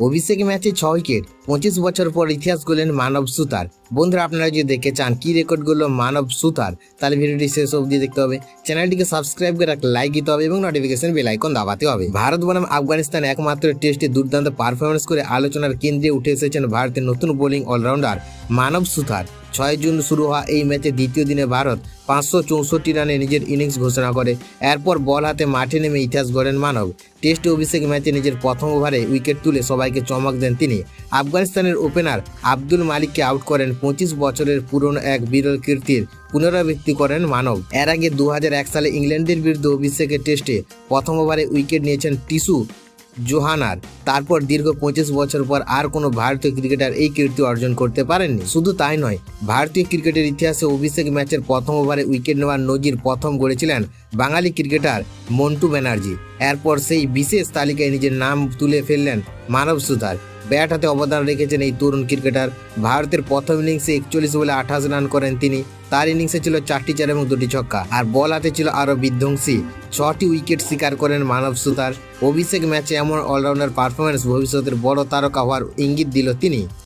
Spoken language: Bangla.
অভিষেক ম্যাচে 6 উইকেট, 25 বছর পর ইতিহাস গড়লেন মানব সুতার। বন্ধুরা, আপনারা যদি দেখতে চান কি রেকর্ড গড়ল মানব সুতার, তাহলে ভিডিওটি শেষ অবধি দেখতে হবে। চ্যানেলটিকে সাবস্ক্রাইব করে একটা লাইক দিতে হবে এবং নোটিফিকেশন বেল আইকন দাবাতে হবে। ভারত বনাম আফগানিস্তান একমাত্র টেস্টে দুর্দান্ত পারফরমেন্স করে আলোচনার কেন্দ্রে উঠে এসেছেন ভারতের নতুন বোলিং অলরাউন্ডার মানব সুতার। 6 জুন শুরু হওয়া এই ম্যাচে দ্বিতীয় দিনে ভারত 564 রানে নিজের ইনিংস ঘোষণা করে। এরপর বল হাতে মাঠে নেমে ইতিহাস গড়েন মানব। টেস্ট অভিষেক ম্যাচে নিজের প্রথম ওভারে উইকেট তুলে সবাইকে চমক দেন তিনি। আফগানিস্তানের ওপেনার আব্দুল মালিককে আউট করেন। 25 বছরের পুরনো এক বিরল কীর্তির পুনরাবৃত্তি করেন মানব। এর আগে 2001 সালে ইংল্যান্ডের বিরুদ্ধে অভিষেকের টেস্টে প্রথম ওভারে উইকেট নিয়েছেন টিসু জোহানার। তারপর দীর্ঘ 25 বছর পর আর কোনো ভারতীয় ক্রিকেটার এই কীর্তি অর্জন করতে পারেননি। শুধু তাই নয়, ভারতীয় ক্রিকেটের ইতিহাসে অভিষেক ম্যাচের প্রথম ওভারে উইকেট নেওয়ার নজির প্রথম গড়েছিলেন বাঙালি ক্রিকেটার মন্টু ব্যানার্জি। এরপর সেই বিশেষ তালিকায় নিজের নাম তুলে ফেললেন মানব সুতার। ব্যাট হাতে অবদান রেখেছেন এই তরুণ ক্রিকেটার। ভারতের প্রথম ইনিংসে 41 বলে 28 রান করেন তিনি। তার ইনিংসে ছিল 4টি চার এবং 2টি ছক্কা, আর বল হাতে ছিল আরও বিধ্বংসী 6টি উইকেট শিকার করেন মানব সুতার। অভিষেক ম্যাচে এমন অলরাউন্ডার পারফরমেন্স ভবিষ্যতের বড় তারকা হওয়ার ইঙ্গিত দিল তিনি।